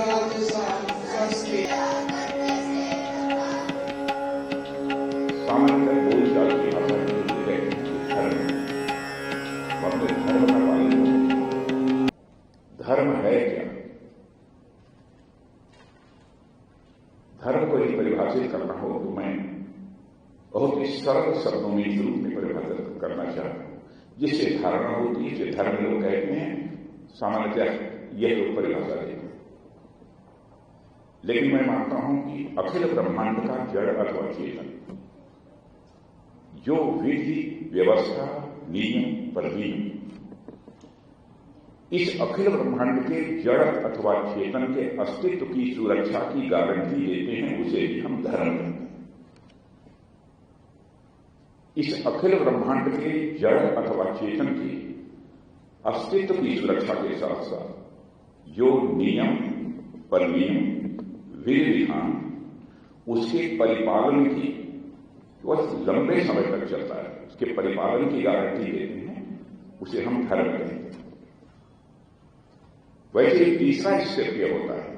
सामान्य बोलचाल की भाषा में जो कहते हैं धर्म, वो अपने धर्म का पालन करें। धर्म है क्या? धर्म को यदि परिभाषित करना हो तो मैं बहुत ही सरल शब्दों में इस रूप में परिभाषित करना चाहता हूं, जिससे धारणा होती है, जिसे धर्म लोग कहते हैं, सामान्यतः यह लोग परिभाषा देते हैं। लेकिन मैं मानता हूं कि अखिल ब्रह्मांड का जड़ अथवा चेतन जो विधि व्यवस्था नियम परवीन इस अखिल ब्रह्मांड के जड़ अथवा चेतन के अस्तित्व की सुरक्षा की गारंटी देते हैं, उसे ही हम धर्म कहते हैं। इस अखिल ब्रह्मांड के जड़ अथवा चेतन के अस्तित्व की सुरक्षा के साथ साथ जो नियम परनियम विधि विधान उसके परिपालन की वह लंबे समय तक चलता है, उसके परिपालन की गारंटी देते हैं, उसे हम धर्म कहते हैं। वैसे ही तीसरा स्टेप यह होता है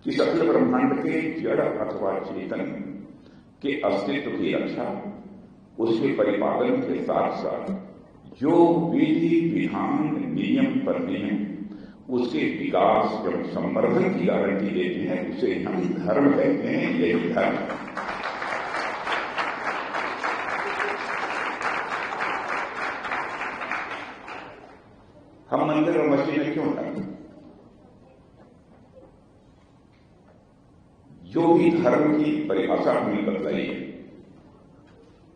कि अखिल ब्रह्मांड के जड़ अथवा चेतन के अस्तित्व की रक्षा उसके परिपालन के साथ साथ जो विधि विधान नियम परनियम उसके विकास एवं संवर्धन की गारंटी देते हैं, उसे हम धर्म कहते हैं। यही धर्म है। हम मंदिर और मस्जिद में क्यों जाते? जो भी धर्म की परिभाषा हमने बतलाई है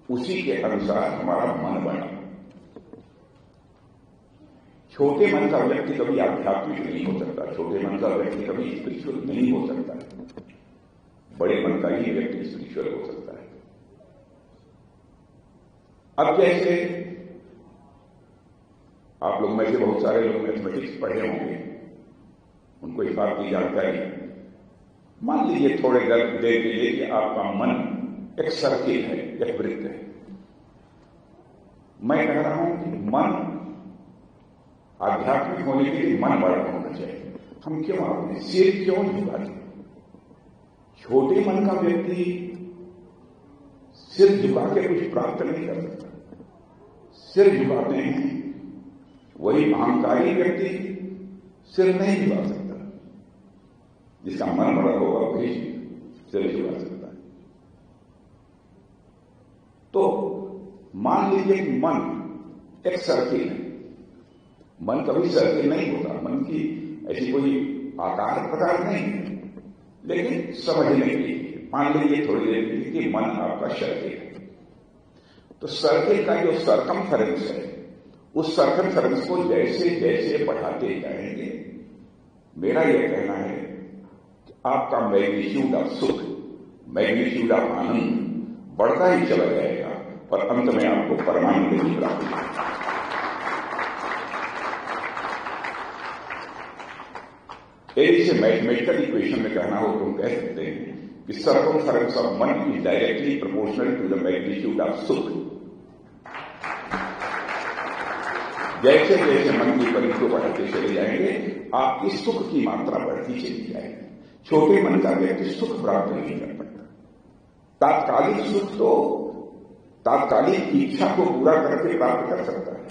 उसी के अनुसार हमारा मन बना। छोटे मन का व्यक्ति कभी आध्यात्मिक नहीं हो सकता, छोटे मन का व्यक्ति कभी स्पिरिचुअल नहीं हो सकता, बड़े मन का ही व्यक्ति स्पिरिचुअल हो सकता है। अब जैसे आप लोग में से बहुत सारे लोग मैथमेटिक्स पढ़े होंगे, उनको इस बात की जानकारी। मान लीजिए थोड़े देर के लिए कि आपका मन एक सर्किल है, एक वृत्त है। मैं कह रहा हूं कि मन आध्यात्मिक होने के लिए मन बड़ा होना चाहिए। हम क्यों अपने सिर क्यों झुकाते? छोटे मन का व्यक्ति सिर झुका के कुछ प्राप्त नहीं कर सकता। सिर झुकाते हैं वही अहंकारी व्यक्ति सिर नहीं झुका सकता। जिसका मन बड़ा होगा वही सिर झुका सकता है। तो मान लीजिए कि मन एक सर्किल है। मन कभी सर्किल नहीं होता, मन की ऐसी कोई आकार प्रकार नहीं है, लेकिन समझने के लिए मान लीजिए थोड़ी देर के लिए कि मन आपका सर्किल है। तो सर्किल का जो सर्कमफेरेंस है, उस सर्कमफेरेंस को जैसे जैसे बढ़ाते जाएंगे, मेरा यह कहना है कि आपका मैग्नीट्यूड ऑफ सुख, मैग्नीट्यूड ऑफ आनंद बढ़ता ही चला जाएगा और अंत में आपको परमानंद की प्राप्ति होगी। इसे मैथमेटिकल इक्वेशन में कहना हो तो हम कह सकते हैं कि सर्कमफेरेंस ऑफ मन is directly proportional to the magnitude of सुख। जैसे जैसे मन की परिधि को बढ़ाते चले जाएंगे, आपकी सुख की मात्रा बढ़ती चली जाएगी। छोटे मन का व्यक्ति सुख प्राप्त नहीं कर पाता। तात्कालिक सुख तो तात्कालिक इच्छा को पूरा करके प्राप्त कर सकता है,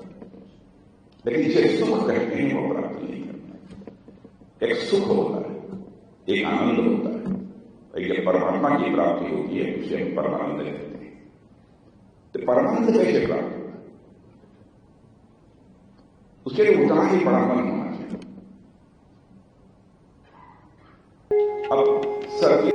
लेकिन जिसे सुख कहते हैं वो प्राप्त नहीं करता। एक सुख होता है, एक आनंद होता है। जब परमात्मा की प्राप्ति होती है उसे हम परमानंद कहते हैं। तो परमानंद कैसे प्राप्त होता है? उसके लिए उतना ही बड़ा मन होना चाहिए। अब सर्किल